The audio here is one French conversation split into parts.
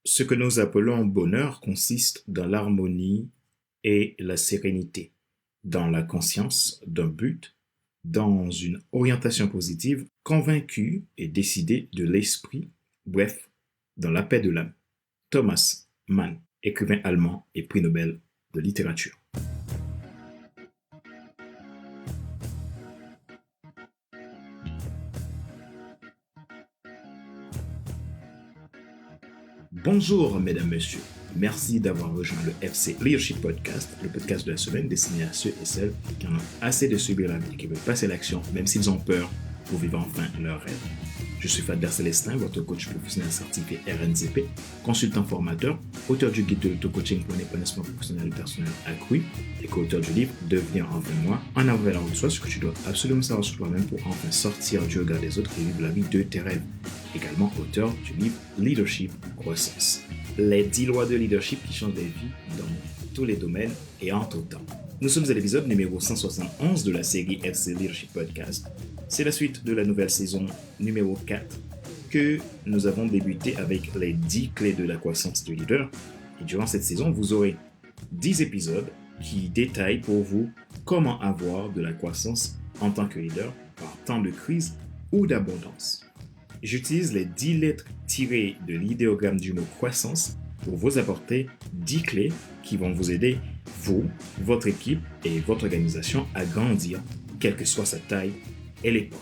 Ce que nous appelons bonheur consiste dans l'harmonie et la sérénité, dans la conscience d'un but, dans une orientation positive, convaincue et décidée de l'esprit, bref, dans la paix de l'âme. Thomas Mann, écrivain allemand et prix Nobel de littérature. Bonjour mesdames, messieurs. Merci d'avoir rejoint le FC Leadership Podcast, le podcast de la semaine destiné à ceux et celles qui en ont assez de subir la vie et qui veulent passer à l'action, même s'ils ont peur, pour vivre enfin leur rêve. Je suis Fadler Célestin, votre coach professionnel certifié RNCP, consultant formateur, auteur du guide de l'auto-coaching pour un épanouissement professionnel et personnel accru et co-auteur du livre Devenir enfin moi, en avant vers la route, soit ce que tu dois absolument savoir sur toi-même pour enfin sortir du regard des autres et vivre la vie de tes rêves. Également auteur du livre Leadership Croissance. Les 10 lois de leadership qui changent des vies dans tous les domaines et en tout temps. Nous sommes à l'épisode numéro 171 de la série FC Leadership Podcast. C'est la suite de la nouvelle saison numéro 4 que nous avons débuté avec les 10 clés de la croissance du leader. Et durant cette saison, vous aurez 10 épisodes qui détaillent pour vous comment avoir de la croissance en tant que leader par temps de crise ou d'abondance. J'utilise les 10 lettres tirées de l'idéogramme du mot croissance pour vous apporter 10 clés qui vont vous aider, vous, votre équipe et votre organisation à grandir, quelle que soit sa taille et l'époque.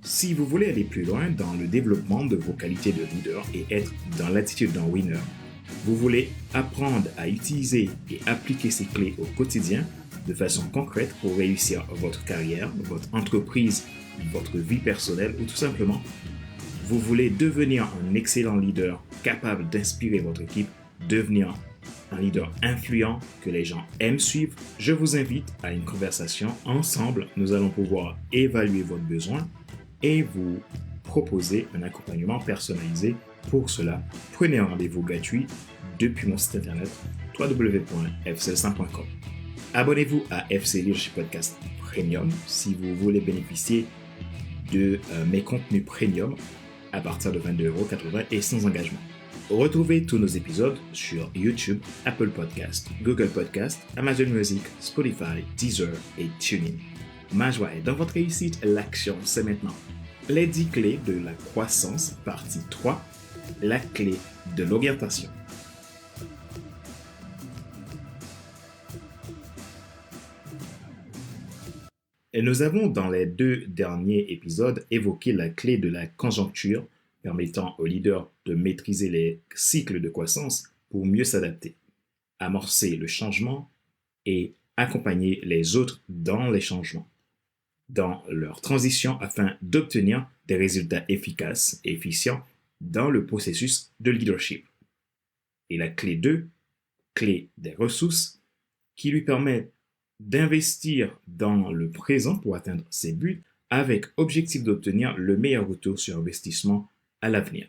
Si vous voulez aller plus loin dans le développement de vos qualités de leader et être dans l'attitude d'un winner, vous voulez apprendre à utiliser et appliquer ces clés au quotidien de façon concrète pour réussir votre carrière, votre entreprise, votre vie personnelle ou tout simplement, vous voulez devenir un excellent leader capable d'inspirer votre équipe, devenir un leader influent que les gens aiment suivre, je vous invite à une conversation. Ensemble, nous allons pouvoir évaluer votre besoin et vous proposer un accompagnement personnalisé. Pour cela, prenez un rendez-vous gratuit depuis mon site internet www.fcl5.com. Abonnez-vous à FC Leadership Podcast Premium si vous voulez bénéficier de mes contenus premium à partir de 22,80€ et sans engagement. Retrouvez tous nos épisodes sur YouTube, Apple Podcast, Google Podcast, Amazon Music, Spotify, Deezer et TuneIn. Ma joie est dans votre réussite, l'action c'est maintenant. Les 10 clés de la croissance, partie 3, la clé de l'orientation. Et nous avons dans les 2 derniers épisodes évoqué la clé de la conjoncture permettant aux leaders de maîtriser les cycles de croissance pour mieux s'adapter, amorcer le changement et accompagner les autres dans les changements, dans leur transition afin d'obtenir des résultats efficaces et efficients dans le processus de leadership. Et la clé 2, clé des ressources, qui lui permet d'investir dans le présent pour atteindre ses buts avec objectif d'obtenir le meilleur retour sur investissement à l'avenir.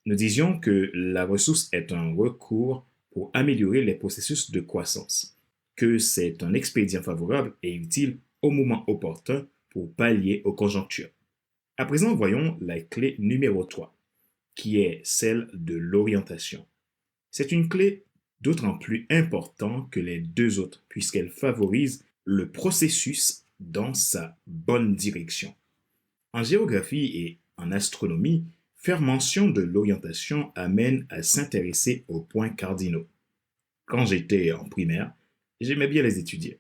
Nous disions que la ressource est un recours pour améliorer les processus de croissance, que c'est un expédient favorable et utile au moment opportun pour pallier aux conjonctures. À présent, voyons la clé numéro 3, qui est celle de l'orientation. C'est une clé d'autant plus importante que les 2 autres, puisqu'elle favorise le processus dans sa bonne direction. En géographie et en astronomie, faire mention de l'orientation amène à s'intéresser aux points cardinaux. Quand j'étais en primaire, j'aimais bien les étudier.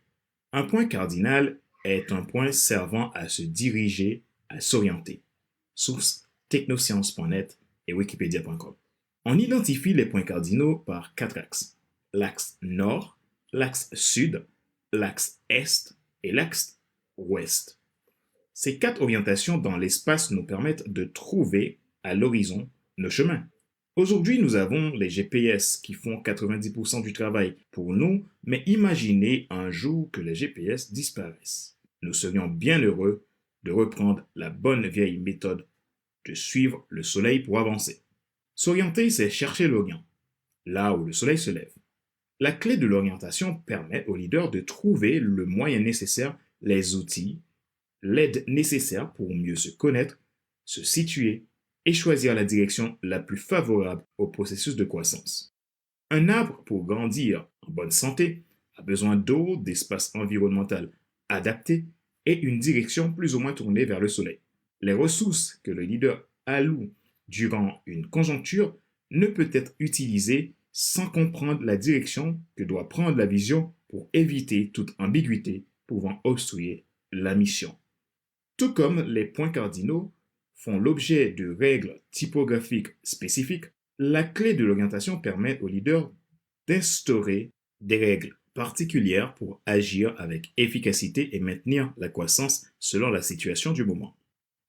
Un point cardinal est un point servant à se diriger, à s'orienter. Source technosciences.net et wikipedia.com. On identifie les points cardinaux par 4 axes. L'axe nord, l'axe sud, l'axe est et l'axe ouest. Ces 4 orientations dans l'espace nous permettent de trouver à l'horizon nos chemins. Aujourd'hui, nous avons les GPS qui font 90% du travail pour nous, mais imaginez un jour que les GPS disparaissent. Nous serions bien heureux de reprendre la bonne vieille méthode de suivre le soleil pour avancer. S'orienter, c'est chercher l'Orient, là où le soleil se lève. La clé de l'orientation permet au leader de trouver le moyen nécessaire, les outils, l'aide nécessaire pour mieux se connaître, se situer et choisir la direction la plus favorable au processus de croissance. Un arbre, pour grandir en bonne santé, a besoin d'eau, d'espace environnemental adapté et une direction plus ou moins tournée vers le soleil. Les ressources que le leader alloue durant une conjoncture ne peut être utilisées sans comprendre la direction que doit prendre la vision pour éviter toute ambiguïté pouvant obstruer la mission. Tout comme les points cardinaux font l'objet de règles typographiques spécifiques, la clé de l'orientation permet au leader d'instaurer des règles particulières pour agir avec efficacité et maintenir la croissance selon la situation du moment.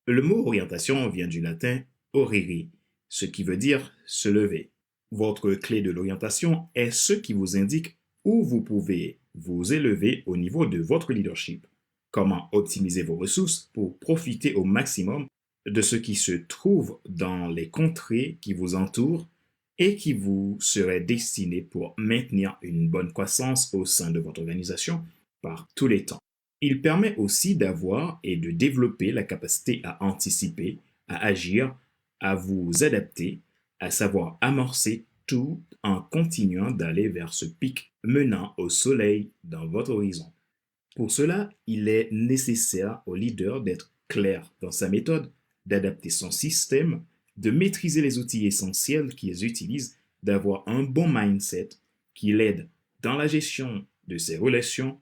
Le mot orientation vient du latin oriri, ce qui veut dire se lever. Votre clé de l'orientation est ce qui vous indique où vous pouvez vous élever au niveau de votre leadership. Comment optimiser vos ressources pour profiter au maximum de ce qui se trouve dans les contrées qui vous entourent et qui vous serait destiné pour maintenir une bonne croissance au sein de votre organisation par tous les temps. Il permet aussi d'avoir et de développer la capacité à anticiper, à agir, à vous adapter, à savoir amorcer tout en continuant d'aller vers ce pic menant au soleil dans votre horizon. Pour cela, il est nécessaire au leader d'être clair dans sa méthode, d'adapter son système, de maîtriser les outils essentiels qu'ils utilisent, d'avoir un bon mindset qui l'aide dans la gestion de ses relations,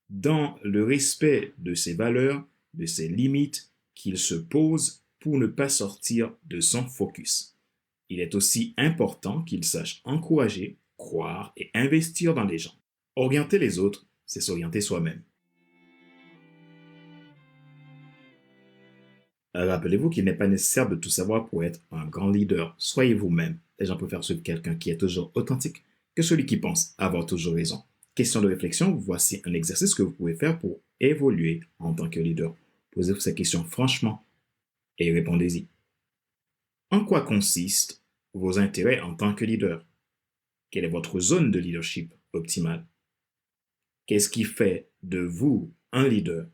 dans le respect de ses valeurs, de ses limites qu'il se pose pour ne pas sortir de son focus. Il est aussi important qu'il sache encourager, croire et investir dans les gens. Orienter les autres, c'est s'orienter soi-même. Rappelez-vous qu'il n'est pas nécessaire de tout savoir pour être un grand leader. Soyez vous-même. Les gens préfèrent suivre quelqu'un qui est toujours authentique que celui qui pense avoir toujours raison. Question de réflexion, voici un exercice que vous pouvez faire pour évoluer en tant que leader. Posez-vous ces questions franchement et répondez-y. En quoi consistent vos intérêts en tant que leader? Quelle est votre zone de leadership optimale? Qu'est-ce qui fait de vous un leader?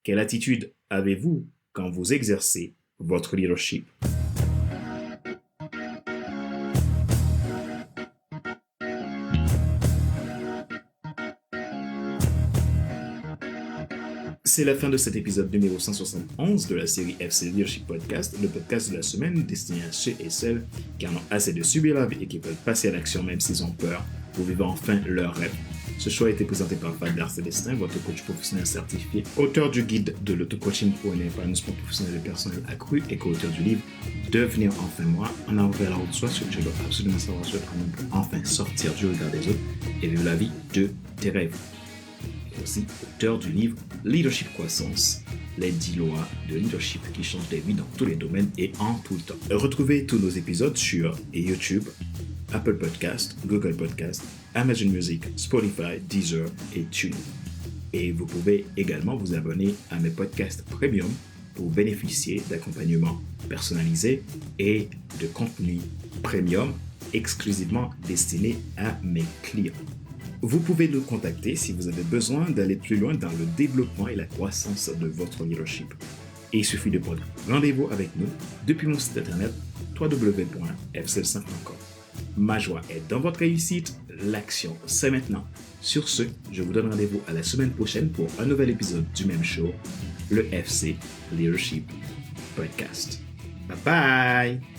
Quelle attitude avez-vous quand vous exercez votre leadership? C'est la fin de cet épisode numéro 171 de la série FC Leadership Podcast, le podcast de la semaine destiné à ceux et celles qui en ont assez de subir la vie et qui veulent passer à l'action même s'ils ont peur pour vivre enfin leur rêve. Ce choix a été présenté par Fadler Célestin, votre coach professionnel certifié, auteur du guide de l'auto-coaching pour un épanouissement professionnel et personnel accru et co-auteur du livre Devenir enfin moi, en avant vers la route de soi, ce que tu dois absolument savoir sur toi-même pour enfin sortir du regard des autres et vivre la vie de tes rêves. Et aussi auteur du livre Leadership Croissance, les 10 lois de leadership qui changent des vies dans tous les domaines et en tout le temps. Retrouvez tous nos épisodes sur YouTube, Apple Podcast, Google Podcast, Amazon Music, Spotify, Deezer et TuneIn. Et vous pouvez également vous abonner à mes podcasts premium pour bénéficier d'accompagnements personnalisés et de contenu premium exclusivement destiné à mes clients. Vous pouvez nous contacter si vous avez besoin d'aller plus loin dans le développement et la croissance de votre leadership. Et il suffit de prendre rendez-vous avec nous depuis mon site internet www.fcl5.com. Ma joie est dans votre réussite, l'action c'est maintenant. Sur ce, je vous donne rendez-vous à la semaine prochaine pour un nouvel épisode du même show, le FC Leadership Podcast. Bye bye!